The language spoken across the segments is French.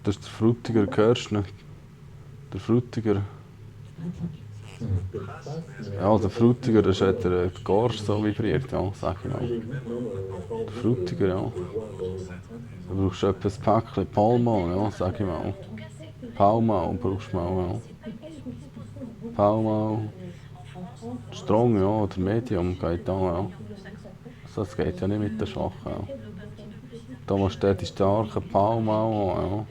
Das ist der Frutiger, hörst du nicht? Der Frutiger. Ja, der Frutiger, das hat der Gorsch so vibriert, ja, sag ich mal. Der Frutiger, ja. Du brauchst etwa ein Päckchen Palmal, ja, sag ich mal. Palmal brauchst du mal, ja. Palmal. Strong, ja, oder Medium geht da, ja. Also das geht ja nicht mit den Schwachen, ja. Da musst du die starken Palmal haben, ja.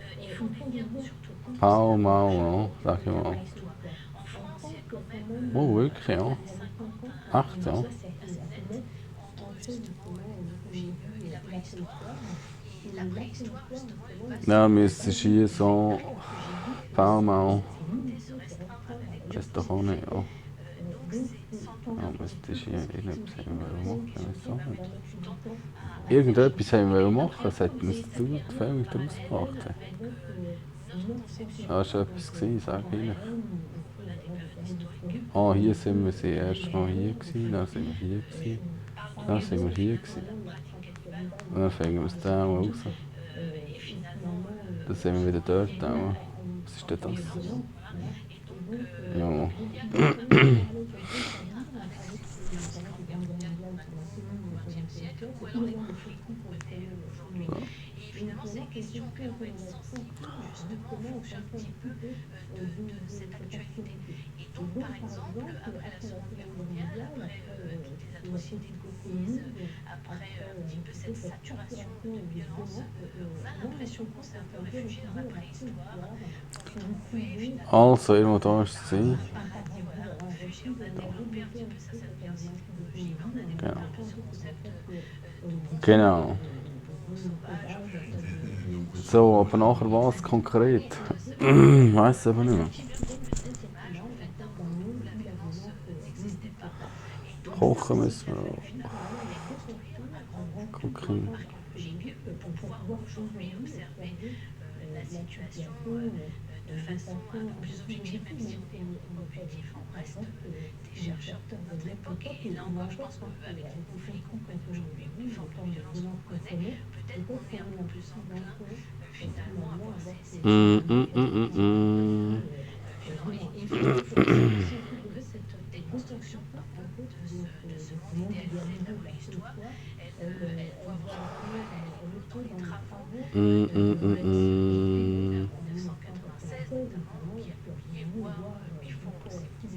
Palmal, ja, sag ich mal. Oh, wirklich, ja. Echt, ja. Ja, müsstest hier so Palmal. Weiß doch auch nicht, ja. Ja, müsstest hier irgendetwas machen, ich weiß auch nicht. Irgendetwas haben wir machen, es hat uns die Filmung daraus gemacht. Ja, das war etwas, sag ich. Ah, hier sind wir das erste Mal hier gewesen, dann sind wir hier gewesen, dann sind wir hier gewesen. Und dann finden wir es da auch raus. Dann sind wir wieder dort auch. Was ist denn das? Ja. Also, irgendwo da ist es. Genau. Genau. So, aber nachher was konkret? Ich weiss aber nicht mehr. Kochen müssen wir auch. Gucken.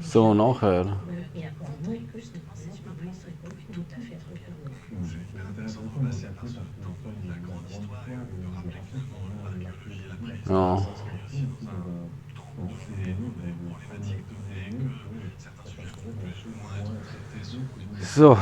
So, nachher. Ja. So.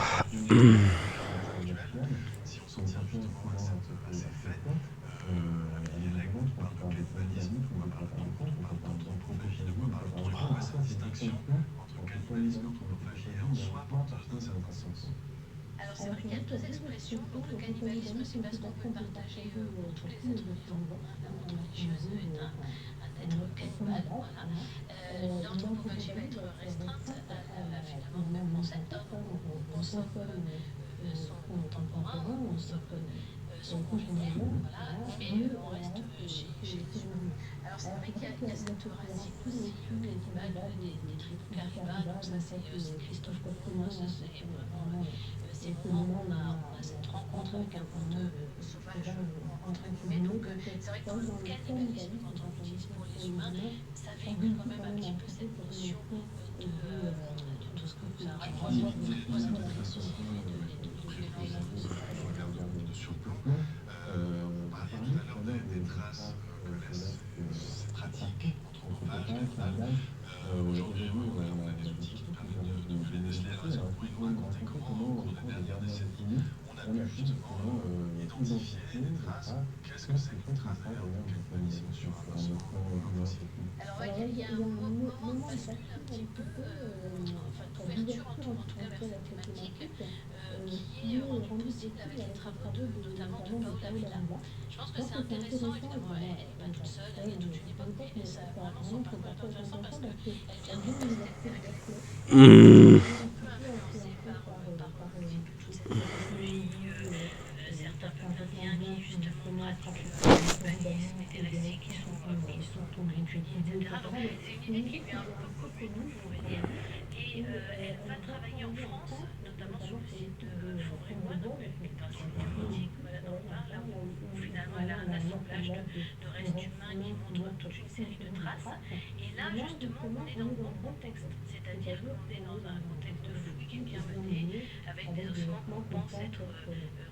récits qui sont mis sur ton étudié, etc. Donc c'est une idée qui lui est un peu commune, on pourrait dire. Et elle va travailler en France, notamment sur le site de Fondry-Moi, donc une peinture thérapeutique, voilà, dont on parle, là où finalement elle a un assemblage de restes humains qui montrent toute une série de traces. Et là, justement, on est dans le bon contexte, c'est-à-dire qu'on est dans un contexte de fouille qui est bien mené, avec des ossements qu'on pense être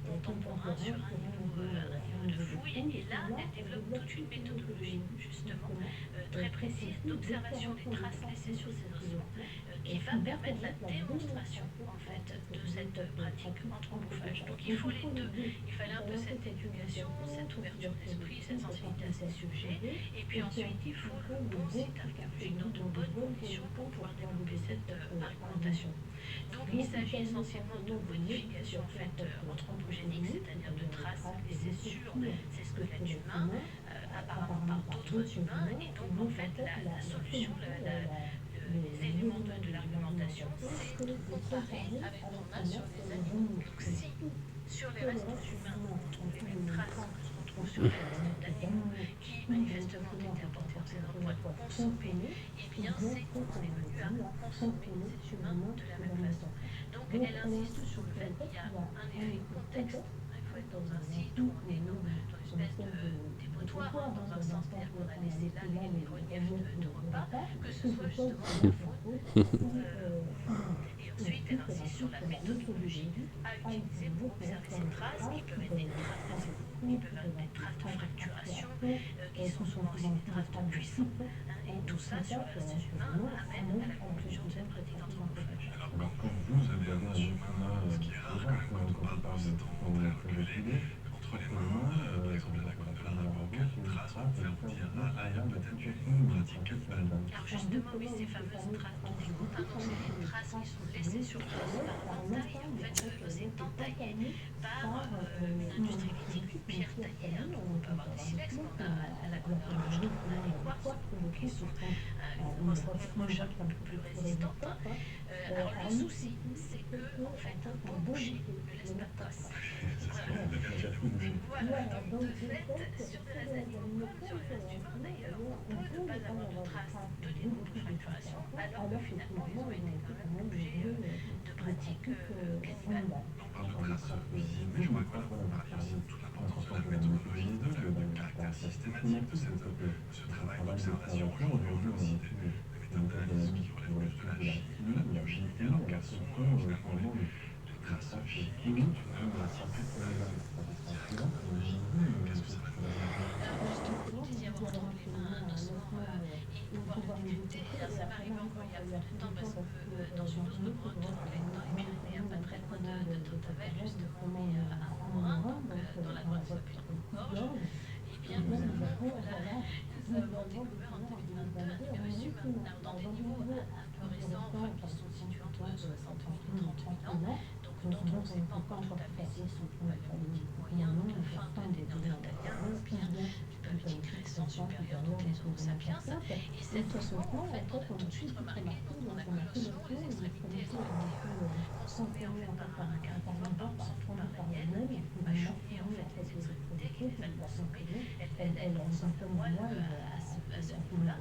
contemporains sur un niveau de fouille. Et là, elle développe toute une méthodologie, justement, très précise d'observation des traces laissées sur ces ossements, qui va permettre la démonstration, en fait, de cette pratique anthropophage. Donc il faut les deux. Il fallait un peu cette éducation, cette ouverture d'esprit, cette sensibilité à ces sujets, et puis ensuite il faut le bon site archéologique dans de bonnes conditions pour pouvoir développer cette argumentation. Donc il s'agit essentiellement de modifications en fait anthropogéniques, c'est-à-dire de traces laissées sur ces squelettes humains, apparemment par d'autres humains, et donc en fait la solution, les éléments de l'argumentation, c'est de comparer avec ce qu'on a sur les animaux. Donc si sur les restes humains on trouve les mêmes traces que ce qu'on trouve sur les restes d'animaux qui manifestement ont été apportés en ces endroits pour consommer, eh bien c'est qu'on est venu à consommer ces humains de la même façon. Donc elle insiste sur le fait qu'il y a un effet contexte. Il faut être dans un site où on est dans une espèce de dépotoir, dans un sens, c'est-à-dire qu'on a laissé là les reliefs de repas, que ce soit justement de la faune ou et ensuite elle insiste sur la méthodologie à utiliser pour observer ces traces qui peuvent être des traces de sédiments, qui peuvent être des traces de fracturation, qui sont souvent aussi des traces de cuisson, et tout ça sur les restes humains amène à la conclusion de cette pratique d'anthropophage. Alors quand vous avez un os humain, ce qui est rare quand même quand on parle de cet endroit reculé, entre les mains, par exemple la côte de la main, quelle trace vous pouvez vous dire, ah là il y a peut-être une pratique culturelle. Alors justement, oui, ces fameuses traces dont il compte, ce sont des traces qui sont laissées sur l'os par entaille. En fait, l'os est entaillé par une industrie viticole pierre taillée. Donc on peut avoir des silex, on a à la couleur de jeton, on a des quartz qui sont une roche un peu plus résistante. Alors le souci, c'est que en fait, un bon boucher ne laisse pas de traces. Voilà, donc de fait, sur des restes animaux comme sur les restes humains d'ailleurs, on peut ne pas avoir de traces de dépôt de fracturation, alors que finalement ils ont été quand même l'objet de pratiques cannibales. On parle de traces visibles, mais je voudrais que vous parliez aussi de toute l'importance de la méthodologie, du caractère systématique de ce travail d'observation. Aujourd'hui aussi des méthodes d'analyse qui relèvent plus de la chimie, de la biologie, et alors quelles sont finalement les traces chimiques d'une pratique archéologique. Qu'est-ce que ça peut dire? Alors justement, vous disiez avoir entre les mains un ossement et pouvoir le détecter. Ça m'est arrivé encore il y a peu de temps parce que dans une autre grotte dans les Pyrénées, pas très loin de Tavel, justement, mais à Romorin, donc dans la grotte Gorge, et bien nous avons découvert en 2022 des restes humains. Alors dans des niveaux un peu récents, qui sont situés entre 60 000 et 30 000 ans, donc dont on ne sait pas encore tout à fait s'ils sont du paléolithique moyen, donc la fin des Néandertaliens, ou bien du paléolithique récent supérieur, donc les Homo sapiens. Et cet ossement, en fait, on a tout de suite remarqué quand on a creusé l'os, les extrémités ont été consommées en fait par un carnivore, par l'aliène, qui peut mâchouiller en fait les extrémités, qui va le consommer. Elle sont un peu moelle à ce niveau-là.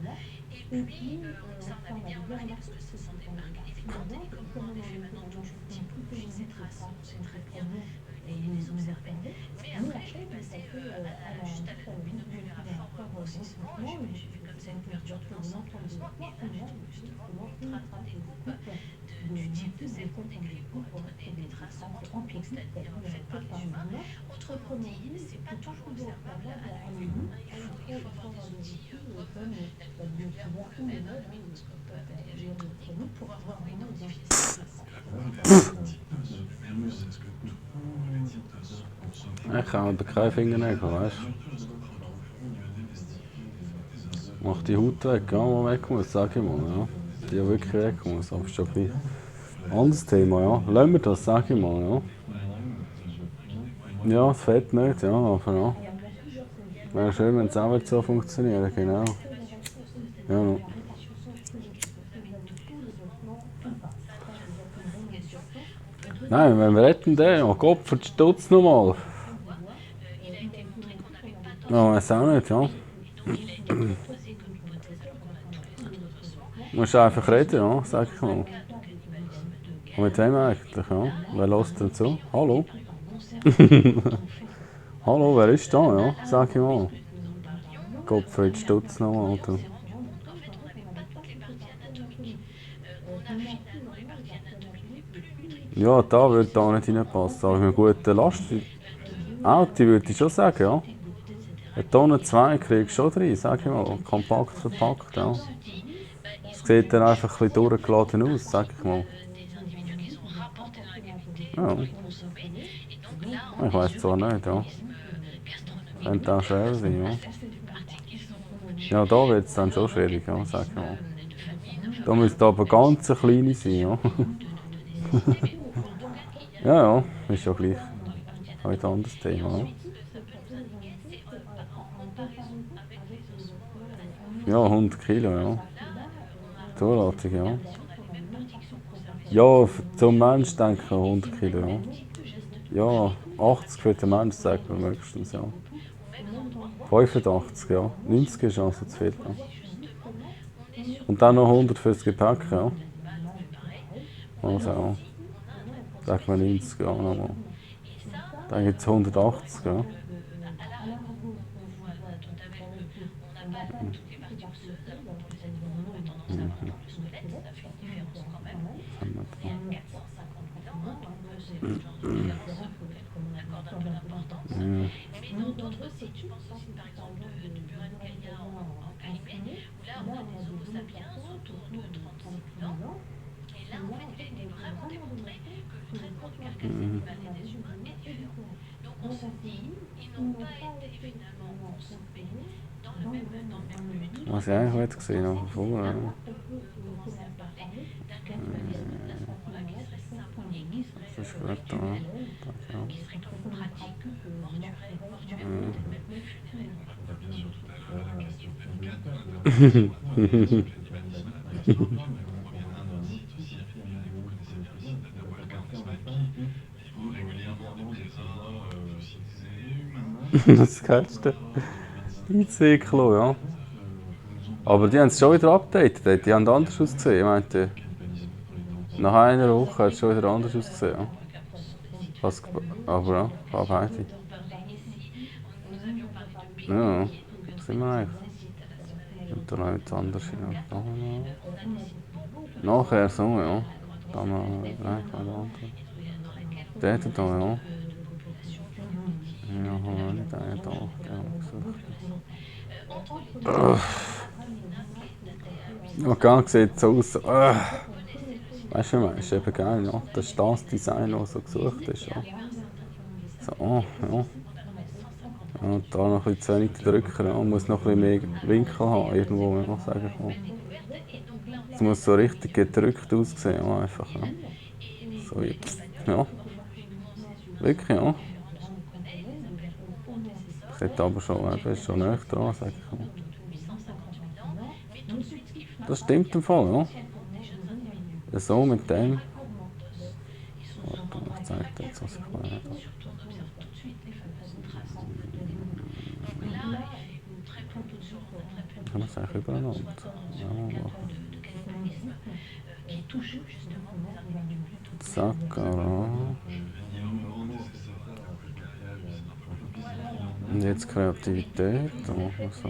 Et puis, ça on avait bien remarqué parce que ce sont des marques évidentes et comme on en fait maintenant toute une typologie de ces traces, on sait très bien les observer. Mais après, je suis passée juste à la binoculaire à fort grossissement et j'ai vu comme ça une couverture de l'ensemble de l'ossement et là j'ai trouvé justement une trace de découpe du type de celle qu'on décrit pour être des traces anthropiques, c'est-à-dire faites par les humains. Autrement dit, c'est pas toujours observable à l'œil nu. Il faut avoir des outils comme la binoculaire ou même le microscope électronique pour pouvoir identifier ces traces. Est-ce que tous les types d'os sont consommés? Ich kann den keinen Fingernägel, weißt du? Mach die Haut weg, ja, die weg muss, sag ich mal, ja. Die wirklich weg muss, aber ist schon ein anderes Thema, ja. Lassen wir das, sag ich mal, ja. Ja, das Fett nicht, ja, aber ja. Wäre schön, wenn es auch so funktioniert, genau. Ja. Nein, wenn wir retten den, oh Gott, verstutz nochmal. Ja, weiß auch nicht, ja. qu'il a été proposé comme hypothèse alors qu'on a tous les autres ossements. Musst du einfach reden, ja, sag ich mal. Donc, cannibalisme de Und mit guerre. wem eigentlich, ja? Wer lässt denn zu? Hallo? Conserve Hallo, wer ist da, ja? Sag ich mal. nous parlions, Gottfried Stutz nochmal, on du. s'est rendu compte qu'en fait, on n'avait pas toutes les parties anatomiques. On a finalement les parties anatomiques les plus maîtrisées. Ja, da würde da nicht reinpassen. Aber mit einer guten Last. Auto würde ich schon sagen, ja. Eine Tonne 2 kriegst du schon rein, sag ich mal. Kompakt verpackt, ja. Es sieht dann einfach ein bisschen durchgeladen aus, sag ich mal. Des individus qui sont rapportés dans la cavité, Ja. consommés. Et donc là, on Ich est weiß sur zwar des nicht, ja. mécanismes gastronomiques. Könnte auch schwer sein, ja. Ça, c'est des parties qui sont Ja, da wird es dann schon schwierig, ja, sag ich mal. de famille, de Da müsste aber ganz eine kleine sein, ja. nécessité. Mais bon, en tout cas, qu'il y a Ja, ja, ist ja gleich. Halt ein anderes Thema, ja. ensuite, ce que ça nous indiquait, c'est en comparaison avec les ossements. Ja, 100 Kilo, ja. Là, Zuladung, ja. on a les mêmes parties qui sont conservées. Ja, zum Mensch denke ich 100 Kilo, ja. Un petit peu geste Ja, 80 für den Mensch, sagt man höchstens, ja. 85, ja. 90 ist also zu viel, ja. Und dann noch 100 fürs Gepäck, ja. Also, ja. Sagen wir 90, ja, nochmal. Dann gibt es 180, ja. Mais dans d'autres sites, je pense aussi par exemple de Buran-Kaya en Crimée, où là on a des Homo sapiens autour de 36 ans. Et là en fait il a été vraiment démontré que le traitement du carcasse animal et des humains est différent. Donc on se dit, ils n'ont pas été finalement consommés dans le même but. Was ich eigentlich heute gesehen habe, vorher, ja. On commence à parler d'un cannibalisme à ce moment-là qui serait symbolique, qui serait Das ist gut, ja. Ja. qui serait donc pratique, mortuaire, même funéraire. Il y a bien sûr tout à l'heure la question délicate de l'interprétation du cannibalisme à la question, mais on reviendra dans un site aussi, vous connaissez le site de Walker Osman qui livre régulièrement des trésors fossilisés humains. Das Geilste. IC-Klo, ja. Aber die haben es schon wieder updated. Die haben anders ausgesehen. Ich meinte, nach einer Woche hat es schon wieder anders ausgesehen. Ja. Was, aber ja, war beide. Ja, was sind wir eigentlich? Und dann noch etwas anderes hin. Nachher so, ja. Dann noch eigentlich mal der andere. Der da, ja. Ja, haben wir nicht einen da. Der haben wir gesucht. Ja, gar sieht so aus. Weißt du, ist eben geil, ja. Das ist das Design, das so gesucht ist. Ja. So, ja. Ja, und da noch ein bisschen zu wenig drücken. Ja. Man muss noch ein bisschen mehr Winkel haben, irgendwo, wenn man sagen kann. Es muss so richtig gedrückt aussehen, ja, einfach. Ja. So jetzt. Ja. Wirklich, ja. Sieht aber schon, ist schon näher dran, sag ich mal. Das stimmt im Fall, ja. So mit dem. Warte, ich zeige dir jetzt, was ich meine. Ich kann das eigentlich übereinander. Ja, Sakara. Und jetzt Kreativität. Da machen wir so.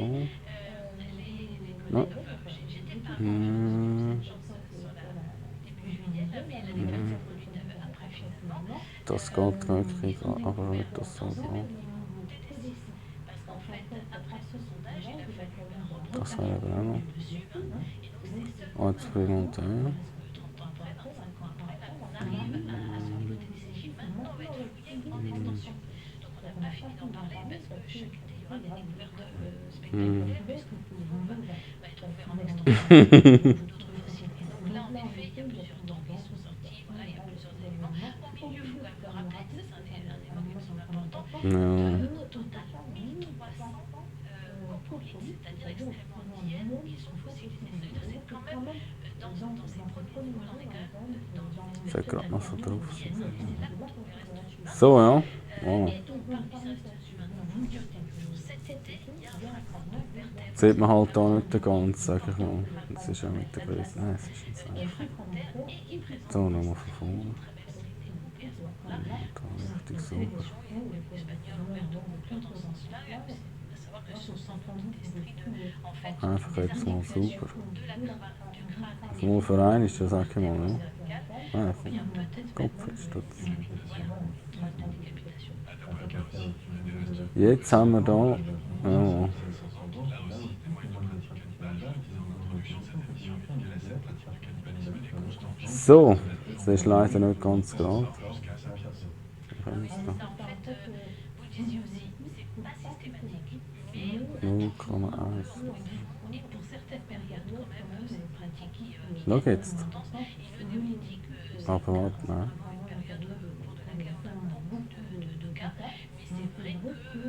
Ja. Das geht wirklich, aber nicht das so. Das wäre eben auch noch. Experimentell. Là, en effet, il y a plusieurs temps qui sont sortis, voilà, il y a plusieurs éléments. Au milieu, il faut quand même le rappeler, ça c'est un élément qui me semble important. Au total, 1300 coquelites, c'est-à-dire extrêmement anciennes, qui sont fossilisées. C'est quand même, dans ces premiers niveaux, on est quand même dans C'est gerade noch so drauf. c'est là qu'on verra So, ja. Wow. Et donc, parmi ces restes humains, il y a toujours 7 c'était, il y a un fragment de vertèbre. Sieht man halt hier nicht den ganzen, sag ich mal. Das ist ja mit der Größe. Nein, es ist nicht so. Qui est fragmentaire et qui présente So, des nochmal espaces von vorne. de très belle qualité. Et à ce moment-là, Da richtig la sauber. télévision et l'espagnol Roberto Butler dans ce sens-là, à savoir que ce sont donc des strides, en fait, Einfach des jetzt mal articulations super. de la du crâne Also nur für einen ist das, sag ich mal, ja. cervicale, Ah, ou bien peut-être Kopf même ist das. voilà, trace de décapitation. Jetzt haben wir da. Ja, so, das ist leider nicht ganz gerade. Mais c'est ça, en fait, vous le disiez aussi, c'est pas systématique, mais 0,1. et pour certaines périodes, quand même, c'est une pratique qui Schau a jetzt. une importance. Et le néolithique, c'est Aber warte, nein. une période au cours de laquelle on a beaucoup de cas, mais c'est vrai que,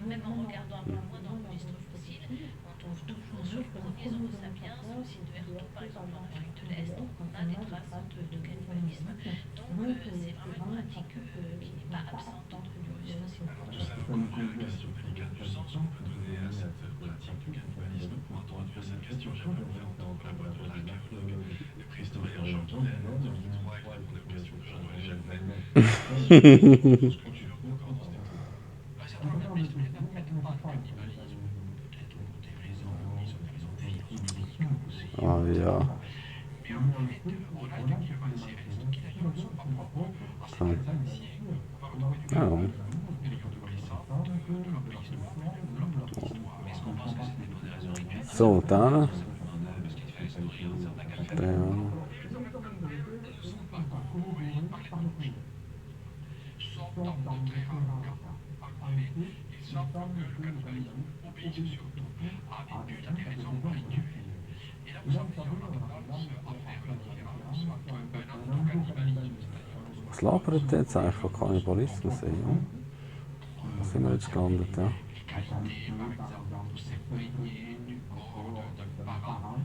même en regardant un peu moins dans le registre fossile, on trouve toujours sur les premiers Homo sapiens, sur le site de Verto, par exemple en Afrique de l'Est, on a des traces de cannibalisme. Donc c'est vraiment une pratique qui n'est pas absente dans l'évolution fossile. Tout ça, donc, la question délicate du sens qu'on peut donner à cette pratique du cannibalisme pour introduire cette question. J'aimerais bien entendre la voix de l'archéologue et préhistorien Jean Guinel en 2003 qui répond aux questions que Jean-Noël Jacquemin. Ce que tu veux encore dans cette étude. Certainement, la préhistoire n'a quelque part de cannibalisme, peut-être pour des raisons, disons, d'évolution aussi. Ah ja. Mais en fait, on a des documents assez récents qui d'ailleurs ne sont pas propres à ces Ouais. initiés. On va retrouver du Ah ouais. ayant trouvé ça de leur préhistoire, de leur préhistoire. Est-ce qu'on pense que c'était pour des raisons rituelles? So, dann. Parce qu'il fallait se nourrir d'un certain calcul. Der. Son parcours est particulier. Sortant d'entrer à un cas. En effet, il semble que le cannibalisme obéisse surtout à des buts et des raisons rituelles. Et là, vous avez en tendance à faire la différence entre un autocannibalisme, c'est-à-dire Was labert jetzt eigentlich von Kannibalismus? Ja? Wo sind wir jetzt gelandet? Ja? les qualités, par exemple, de s'imprégner du corps d'un parent.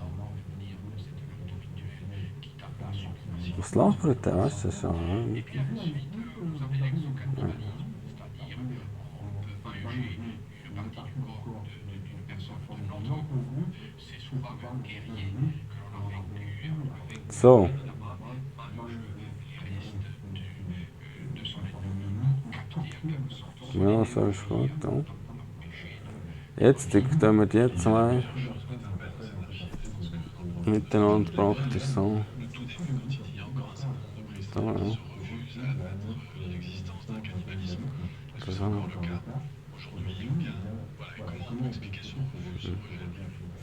Alors là, on peut dire que c'est un autorituel qui tape la suite. Was labert der? Weißt du das schon? Et puis ensuite, vous avez l'exocannibalisme, c'est-à-dire on peut manger une partie du corps d'une personne de notre groupe. C'est souvent un guerrier que l'on a vaincu avec So, évidemment mange les restes de son ennemi, capté en quelque sorte. ja, so ist gut. Ja. Jetzt tun wir die zwei miteinander praktisch so. Le tout début quand il y a encore un certain nombre de So, ja. se refusent à admettre l'existence d'un cannibalisme. Est-ce que c'est Ça. encore le cas aujourd'hui ou bien voilà, comment l'explication refuse ce rejet?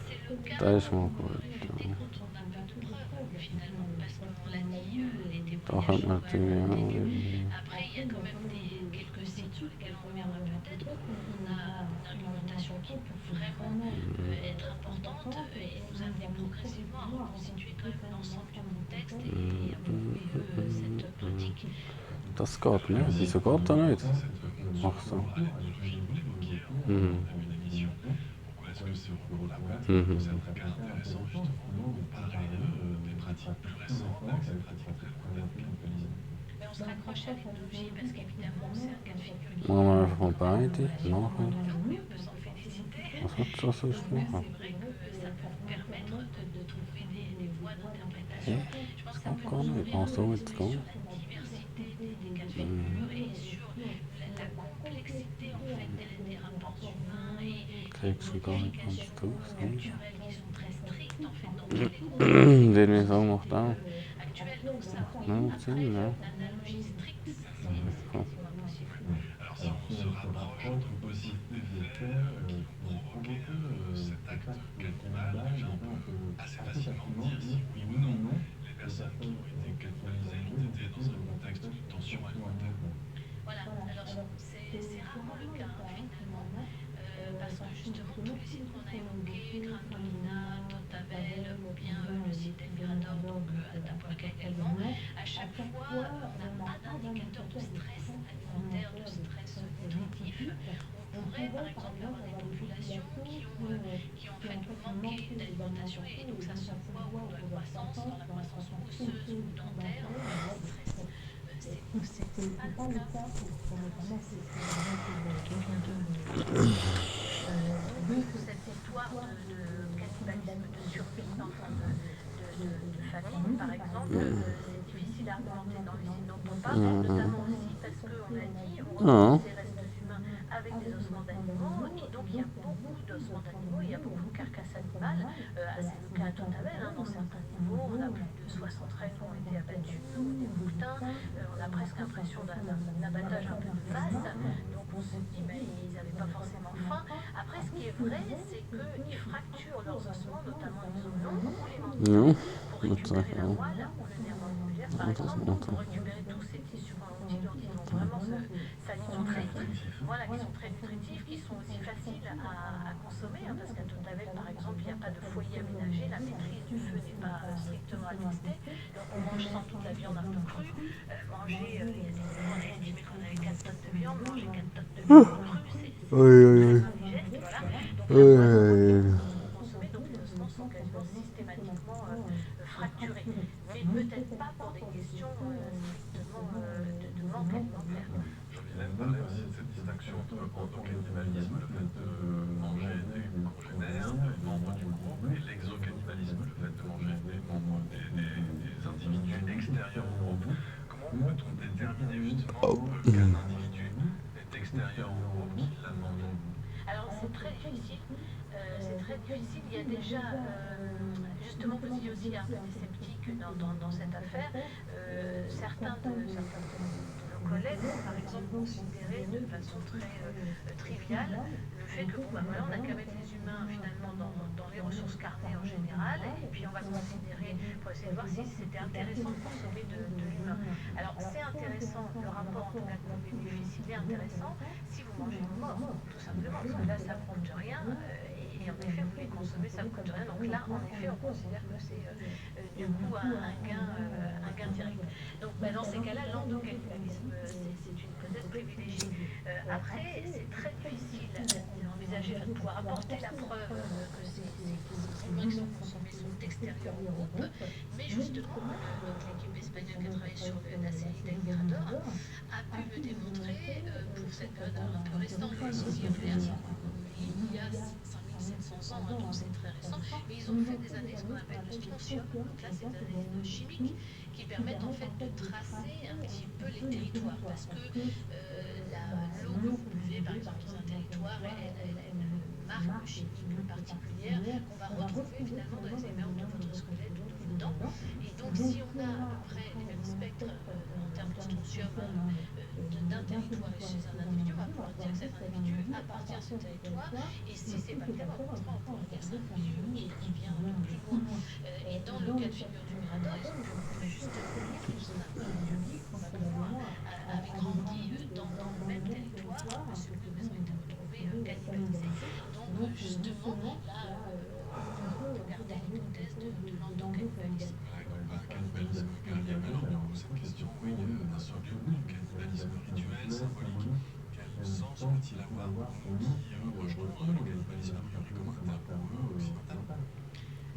C'est le cas Da ist mal gut. en réalité Ja. quand on n'a pas de preuves finalement, parce qu'on l'a dit, les Da könnte man témoignages natürlich ont auch été irgendwie. Après, il y a quand même quelques sites sur lesquels on reviendra peut-être. On a une argumentation qui peut vraiment être importante et nous amener progressivement à reconstituer quand même l'ensemble du contexte et à prouver cette pratique. Das geht nicht. Wieso geht das nicht? Ach so. Mhm. Pourquoi est-ce que ce recours à la plate Mhm. c'est un cas intéressant justement de parler des pratiques plus récentes avec cette pratique très première du cannibalisme? Mais on se raccroche à l'ethologie parce qu'évidemment c'est un cas de figure qui Machen wir einfach mal beide. tant Nachher. mieux, on peut s'en féliciter. Was hat das sonst Mais machen? c'est vrai que ça peut permettre de trouver des voies d'interprétation. Ja, Je pense que ça das peut geht gar nous nicht. ouvrir Ach so, les jetzt yeux geht. sur la diversité des cas de figure et sur la complexité en fait des rapports humains et Kriegst du gar nicht ganz modifications drauf. So. culturelles qui sont très strictes en fait dans tous les contextes Irgendwie so macht auch. actuels. Donc ça, Ja, après, Sinn, ja. l'analogie stricte, c'est pas possible. Alors si on se rapproche entre possibles effets qui ont provoqué cet acte cannibale, on peut assez facilement dire si oui ou non les personnes qui ont été cannibalisées ont été dans un contexte de tension alimentaire. Voilà, alors c'est rarement le cas finalement, parce que justement tous les sites qu'on a évoqués, Grantolina, Tortabel ou bien le site El Mirador, donc à Atapuerca également, à chaque fois on n'a pas d'indicateur de stress alimentaire, de stress nutritif. On pourrait par exemple avoir des populations qui ont en fait manqué d'alimentation et donc ça se voit au cours de la croissance, dans la croissance osseuse ou dentaire, un stress c'est pas le cas pour cette histoire de cannibalisme, de survie dans de famille, par exemple, c'est difficile à argumenter dans les signes dont on parle, notamment aussi parce qu'on a dit on retrouve des restes humains avec des ossements d'animaux, et donc il y a beaucoup d'ossements d'animaux, il y a beaucoup de carcasses animales, c'est le cas à Totavel, dans certains niveaux, on a plus de 60 règles qui ont été abattues, ou des bouquetins, on a presque l'impression d'un abattage un peu de masse, donc on se dit ils n'avaient pas forcément faim. Après, ce qui est vrai, c'est qu'ils fracturent leurs ossements, notamment les os longs ou les mandibules, pour récupérer la moelle ou le nerf mandibulaire, par exemple, donc pour récupérer tous ces tissus conjonctifs dont ils vont vraiment s'alimenter, voilà, qui sont très nutritifs, qui sont aussi faciles à consommer, parce qu'à Totavel, par exemple, il n'y a pas de foyer aménagé, la maîtrise du feu n'est pas strictement attestée, donc on mange sans doute la viande un peu crue, manger, on a estimé qu'on avait 4 tonnes de viande, manger 4 tonnes de viande crue, c'est très indigeste, voilà, donc la moelle est consommée, donc les ossements sont quasiment systématiquement fracturés, mais peut-être pas pour des questions strictement de manque alimentaire. Jean-Mylène parlait aussi de cette distinction entre cannibalisme, le fait de manger des congénères, des membres du groupe, et l'exocannibalisme, le fait de manger des membres des individus extérieurs au groupe. Comment peut-on déterminer justement qu'un individu est extérieur au groupe, qu'il l'a demandé? Alors c'est très difficile. Il y a déjà, justement, vous disiez aussi un peu des sceptiques dans cette affaire. Certains de nos collègues ont par exemple considéré de façon très triviale le fait que voilà, on a qu'à mettre les humains finalement dans les ressources carnées en général, et puis on va considérer, pour essayer de voir si c'était intéressant de consommer de l'humain. Alors c'est intéressant, le rapport en tout cas coût-bénéfice, il est intéressant si vous mangez une mort, tout simplement, parce que là ça ne coûte rien, et en effet vous les consommez, ça ne coûte rien, donc là en effet on considère que c'est du coup un gain direct. Donc dans ces cas-là, l'endocannibalisme, c'est une hypothèse privilégiée. Après, c'est très difficile d'envisager, de pouvoir apporter la preuve que ces humains qui sont consommés sont extérieurs au groupe, mais justement, l'équipe espagnole qui a travaillé sur la série d'El Mirador a pu le démontrer pour cette période un peu récente, il y a 5700 ans, donc c'est très récent, mais ils ont fait des analyses qu'on appelle de strontium, donc là c'est des analyses chimiques qui permettent en fait de tracer un petit peu les territoires, parce que l'eau que vous buvez par exemple dans un territoire, elle a une marque chimique particulière qu'on va retrouver finalement dans les émeraudes de votre squelette ou de vos dents, et donc si on a à peu près les mêmes spectres en termes de strontium d'un territoire et chez un individu, on va pouvoir dire que cet individu appartient à ce territoire, et si c'est pas le cas, on pourra dire que c'est un individu qui vient de plus loin. Et dans le cas de figure du Mirador, ils ont pu justement dire que c'est un individu qui probablement avait grandi dans le même territoire, monsieur que maison était retrouvé cannibalisé. Donc justement, là, on peut garder l'hypothèse de l'endocannibalisme. Cannibalisme carrière, alors on pose cette question, oui, d'un seul lieu, cannibalisme rituel, symbolique, quel sens peut-il avoir pour nous qui rejetons le cannibalisme a priori communautaire pour eux occidental?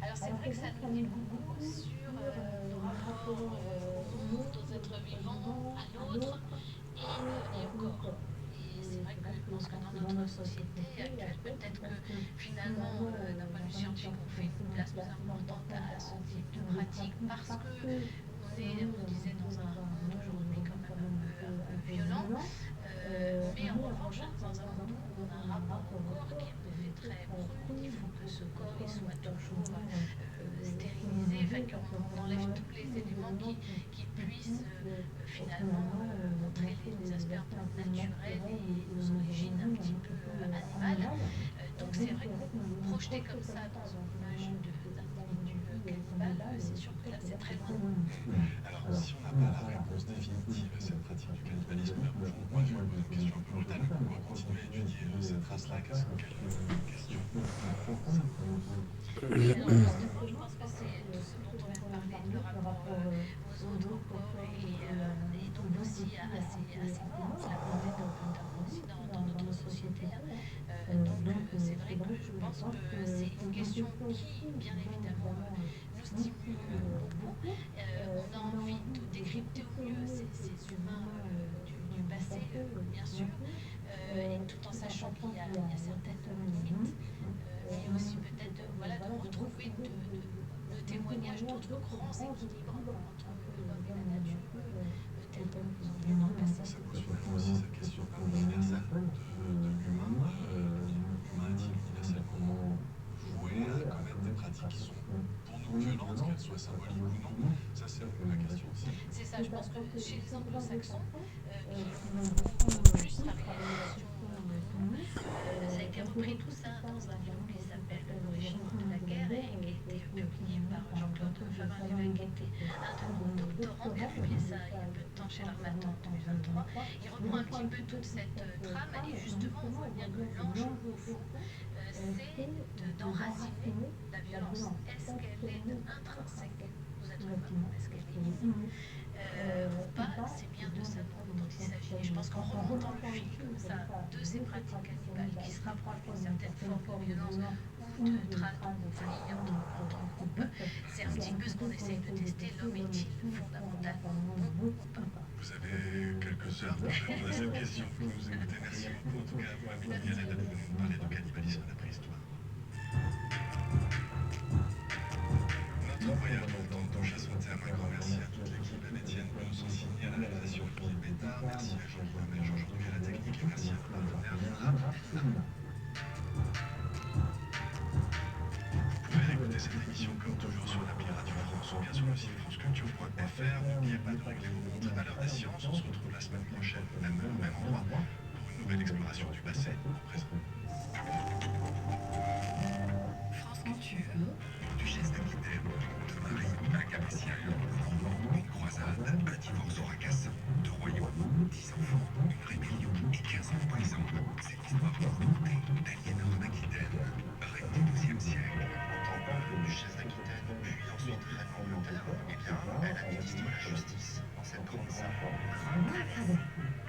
Alors c'est vrai que ça nous dit beaucoup sur nos rapports au monde, aux êtres vivants, à l'autre et au corps. Et c'est vrai que je pense que dans notre société actuelle, peut-être que finalement, d'un point de vue scientifique, on fait une place plus importante à ce type de pratique parce que on disait, dans un monde aujourd'hui quand même un peu violent. Mais en revanche, dans un monde où on a un rapport au corps qui est en effet très brut, il faut que ce corps il soit toujours stérilisé, qu'on enlève tous les éléments qui puissent finalement montrer les aspects un peu naturels et nos origines un petit peu animales. Donc c'est vrai que projeter comme ça dans une image d'individu cannibale, c'est sûr que là c'est très loin. Alors, si on n'a pas la réponse définitive à cette pratique du cannibalisme, moi je me pose une question un peu brutale. Pourquoi continuer à étudier cette race-là? Quelle question? Je pense que c'est tout ce dont on vient de parler, le rapport aux autres, au corps, et donc aussi à ces mots, la planète un peu aussi dans notre société. Donc c'est vrai que je pense que c'est une question qui, bien évidemment, nous stimule beaucoup. On a envie de décrypter au mieux ces humains du passé, bien sûr, et tout en sachant qu'il y a certaines limites, mais aussi peut-être voilà, de retrouver le témoignage d'autres grands équilibres entre l'homme et la nature, tels que nous ont vu dans le passé. Ça pose finalement aussi cette question universelle de l'humain, l'humain est-il universel? Comment jouer à commettre des pratiques qui sont pour nous violentes, qu'elles soient symboliques ou non? Ça, c'est un peu la question aussi. C'est ça, je pense que chez les anglo-saxons, qui ont beaucoup plus travaillé la question que nous, ça a été repris tout ça dans un livre qui s'appelle L'origine de la guerre et qui a été publié par Jean-Claude Favin-Lévesque, qui était un de nos doctorants, qui a publié ça il y a peu de temps chez l'Harmattan en 2023. Il reprend un petit peu toute cette trame et justement on voit bien que l'enjeu au fond, c'est d'enraciner la violence. Est-ce qu'elle est intrinsèque aux êtres humains? Est-ce qu'elle est innée ou pas? C'est bien de ça dont il s'agit. Et je pense qu'en remontant le fil comme ça de ces pratiques cannibales qui se rapprochent d'une certaine forme de violence ou de traque familiale entre groupes, c'est un petit peu ce qu'on essaye de tester. L'homme est-il fondamentalement bon ou pas? Vous avez quelques heures pour répondre à cette question. Vous nous écoutez. Merci beaucoup, en tout cas, à vous, Amélie Vianney, d'être venue nous parler de cannibalisme à la préhistoire. Notre voyage dans le temps chasse au terme. Un grand merci à toute l'équipe, à Étienne Bonne-Sansigny, à la réalisation Philippe Bétard. Merci à Julie Lemège aujourd'hui à la technique. Et merci à nos partenaires Rap. Vous pouvez réécouter cette émission comme toujours sur l'appli Radio France ou bien sur le site franceculture.fr. N'oubliez pas de régler vos comptes à l'heure des sciences. On se retrouve la semaine prochaine, même heure, même endroit, pour une nouvelle exploration du passé au présent. France Culture. Duchesse d'Aquitaine, de Marie Macabessière, une croisade, un divorce oracassant, 2 royaumes, 10 enfants, une rébellion et 15 ans de prison. C'est l'histoire racontée d'Aliénor d'Aquitaine, reine du XIIe siècle. En tant que duchesse d'Aquitaine, puis ensuite reine d'Angleterre, eh bien, elle administre la justice en cette grande salle. Grande traversée.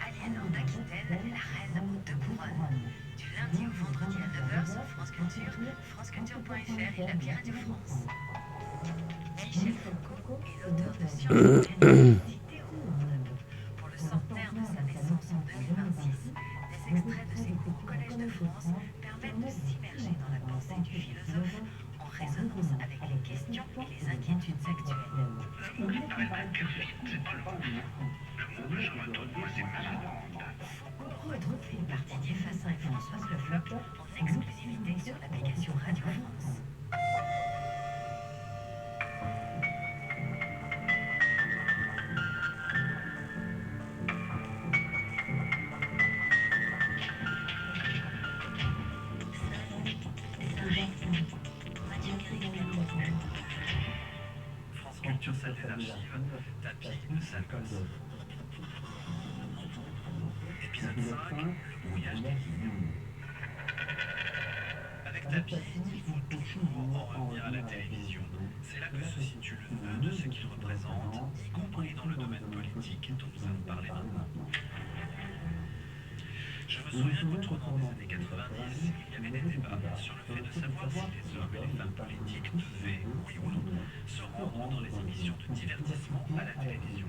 Aliénor d'Aquitaine, la reine aux 2 couronnes. Du lundi au vendredi à 9h sur France Culture, franceculture.fr et l'appli Radio France. Michel Foucault est l'auteur de Science humaine, Cité au monde. Pour le centenaire de sa naissance en 2026, des extraits de ses cours au Collège de France permettent de s'immerger dans la pensée du philosophe en résonance avec les questions et les inquiétudes actuelles. Le mot qui paraît perfide, c'est pas le mot fou. Le mot sur un ton de c'est malade. Foucault retrouve une partie d'Yves et Françoise Le Floch en exclusivité sur l'application Radio France. France Culture, salle des archives, tapis de salle gosse. Épisode 5, le brouillage des lignes. Avec Tapis, il faut toujours en revenir à la télévision. C'est là que se situe le nœud de ce qu'il représente, y compris dans le domaine politique dont nous allons parler maintenant. Je me souviens qu'au tournant des années 90, il y avait des débats sur le fait de savoir si les hommes et les femmes politiques devaient, oui ou non, se rendre dans les émissions de divertissement à la télévision.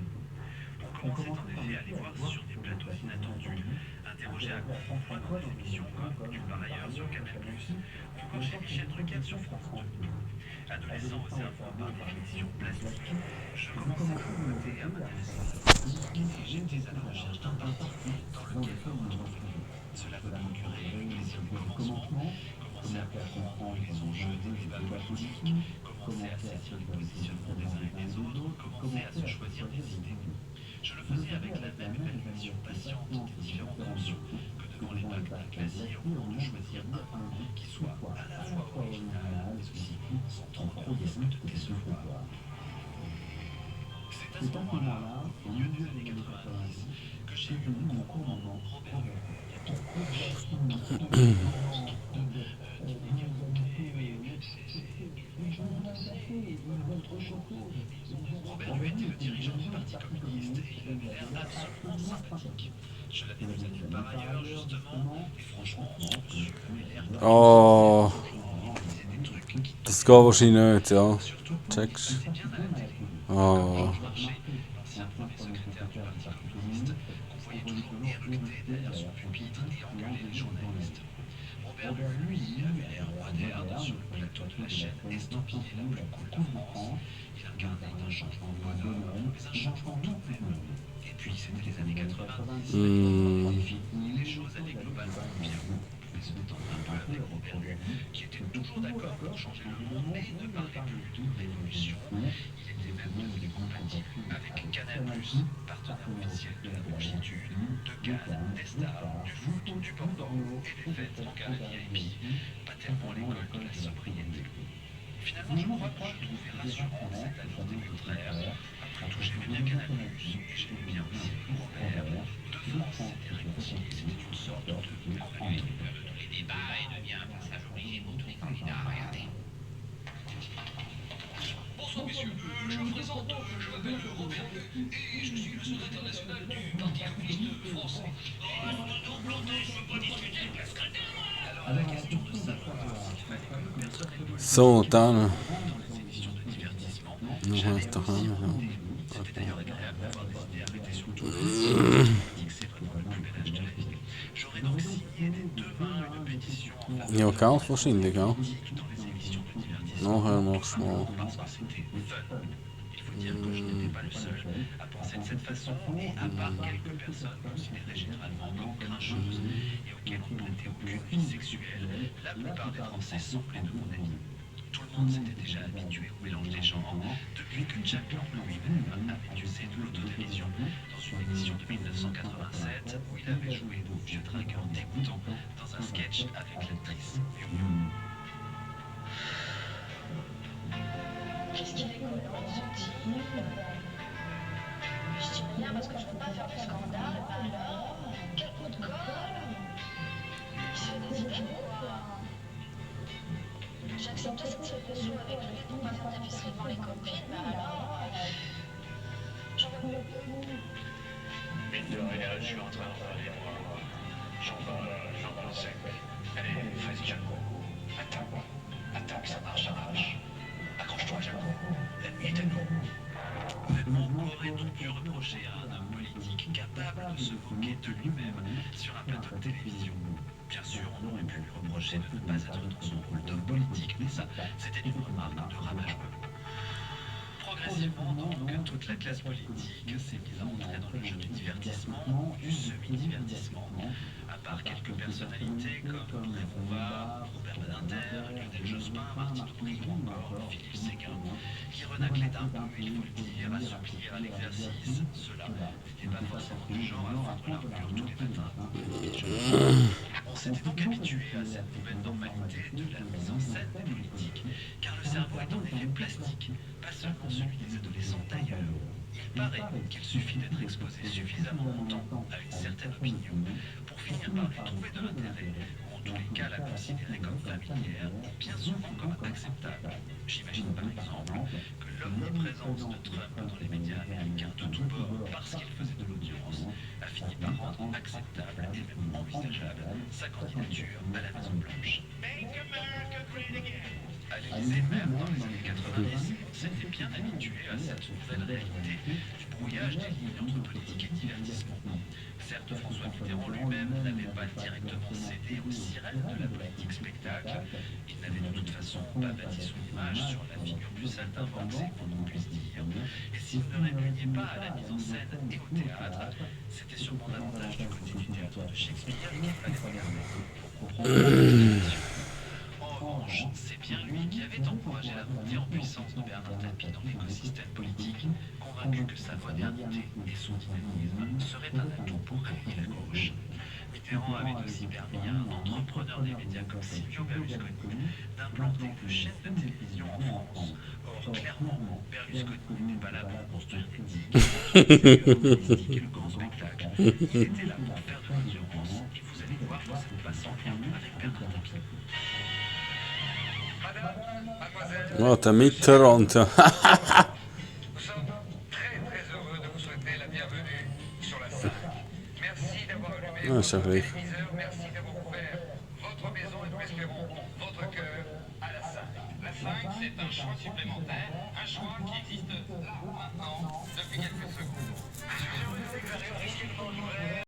On commençait en effet à les voir sur des plateaux inattendus, interrogés à comprendre dans des émissions comme Nulle part ailleurs sur Canal+, ou encore chez Michel Drucker sur France 2. Adolescent au cerveau par définition plastique, je commençais à côté à m'intéresser à la politique et j'étais à la recherche d'un parti dans lequel me retrouver. Cela me procurait un plaisir de commencement, commencer à comprendre les enjeux des débats politiques, commencer à saisir le positionnement des uns et des autres, commencer à se choisir des idées. Je le faisais avec la même évaluation patiente des différentes options que devant les bacs d'un classique au moment de choisir un qui soit à la fois original, mais aussi sans trop le risque de décevoir. C'est à ce moment-là, au milieu des années 90, que j'ai eu mon gros moment Robert Robert Hue était le dirigeant du Parti communiste et il avait l'air absolument sympathique. Je l'avais déjà vu par ailleurs, justement, et franchement, ce monsieur avait l'air d'un... Oh, Il disait des trucs qui das geht tombaient wahrscheinlich nicht, ja. surtout, Checkst. c'était bien à la télé. Oh. Georges Marchais, l'ancien premier secrétaire du Parti communiste, qu'on voyait toujours éructé derrière son pupitre et engueuler les journalistes. Robert Lulu, lui, avait l'air moderne sur le plateau de la chaîne estampillée la plus cool de France. Il incarnait un changement de bonhomme, mais un changement tout de même. Et puis, c'était les années 90. Les choses allaient globalement bien. On pouvait s'entendre un peu avec Robert Lulu, qui était toujours d'accord pour changer le monde, mais il ne parlait plus de révolution. Il était même devenu compatible avec Canal+, partenaire officiel de la longitude, de Cannes, des stars, du foot, du porno et des fêtes en galerie VIP, pas tellement l'école de la sobriété. Finalement, je crois que je trouvais rassurant cette annonce des contraires. Après tout, j'aimais bien Canal+, et j'aimais bien aussi Robert. De France, c'était réconcilié, c'était une sorte de famille. Les débats et devient un passage obligé pour tous les candidats. Regardez. Bonsoir messieurs, je me présente, je m'appelle Robert et je suis le secrétaire national du Parti communiste français. Donc planté, je peux pas discuter, qu'est-ce que Alors, la question de savoir s'il fallait que le personnel politique So, dann. dans les émissions de divertissement, j'avais aussi voté. C'était d'ailleurs agréable de voir des idées arrêtées sur tout le politique, c'est vraiment le plus bel âge de la vie. J'aurais donc signé dès demain une pétition en faveur Ja, de Geld wahrscheinlich, ja. politique dans les émissions de divertissement. Nachher machst du mal. Parce que c'était fun. Il faut dire que je n'étais pas le seul à penser de cette façon, et à part quelques personnes considérées généralement comme grincheuses et auxquelles on ne prêtait aucune vie sexuelle, la plupart des Français semblaient de mon avis. Tout le monde s'était déjà habitué au mélange des genres depuis que Jack Lang lui-même avait usé de l'autodérision dans une émission de 1987 où il avait joué au vieux dragueur dégoûtant dans un sketch avec l'actrice Miu Miu. Qu'est-ce qu'il est collant, ce type? Je dis rien parce que je veux pas faire de scandale, mais alors, quel coup de colle! Il se fait des idées, quoi. J'accepte cette solution avec lui pour pas faire tapisserie devant les copines, mais alors, j'en veux plus. Mine de rien, je suis en train de parler moi. J'en parle sec. Allez, vas-y Jaco. Attends que ça marche. Accroche-toi Jaco. La nuit est à nous. Honnêtement, qu'aurait-on pu reprocher à un homme politique capable de se moquer de lui-même sur un plateau de télévision? Bien sûr, on aurait pu lui reprocher de ne pas être dans son rôle d'homme politique, mais ça, c'était une remarque de rabat-joie. Progressivement, donc, toute la classe politique s'est mise à entrer dans le jeu du divertissement ou du semi-divertissement, à part quelques personnalités comme Raymond Barre, Robert Badinter, Lionel Jospin, Martine Aubry ou encore Philippe Séguin, qui renaclaient un peu, il faut le dire, à se plier à l'exercice. Ceux-là n'étaient pas forcément du genre à fendre l'armure tous les matins. On s'était donc habitué à cette nouvelle normalité de la mise en scène des politiques, car le cerveau est en effet plastique, pas seulement celui des adolescents d'ailleurs. Il paraît qu'il suffit d'être exposé suffisamment longtemps à une certaine opinion pour finir par lui trouver de l'intérêt, ou en tous les cas la considérer comme familière, ou bien souvent comme acceptable. J'imagine par exemple que l'omniprésence de Trump dans les médias américains de tous bords, parce qu'il faisait de l'audience, a fini par rendre acceptable et même envisageable sa candidature à la Maison-Blanche. À l'Élysée même, dans les années 90, on s'était bien habitué à cette nouvelle réalité du brouillage des lignes entre politique et divertissement. Certes, François Mitterrand lui-même n'avait pas directement cédé aux sirènes de la politique spectacle. Il n'avait de toute façon pas bâti son image sur la figure plus sale d'un Bank, c'est qu'on en puisse dire. Et s'il ne répugnait pas à la mise en scène et au théâtre, c'était sûrement davantage du côté du théâtre de Shakespeare qu'il fallait regarder pour comprendre la situation. En revanche, c'est bien lui qui avait encouragé la montée en puissance de Bernard Tapie dans l'écosystème politique, convaincu que sa modernité et son dynamisme seraient un atout pour rallier la gauche. Mitterrand avait aussi permis à un entrepreneur des médias comme Silvio Berlusconi d'implanter une chaîne de télévision en France. Or, clairement, Berlusconi n'était pas là pour construire des digues, et le grand spectacle. Il était là pour faire de l'audience, et vous allez voir que ça ne va sans rien avec Bernard Tapie. Oh, der Mitterrand. Nous sommes très heureux de vous souhaiter la bienvenue sur la salle. Merci d'avoir Charlie. Miseurs, merci d'avoir ouvert votre maison et nous espérons votre cœur à la 5. La 5, c'est un choix supplémentaire, un choix qui existe là, maintenant, depuis quelques secondes. Je suis heureux de déclarer officiellement l'ouvert.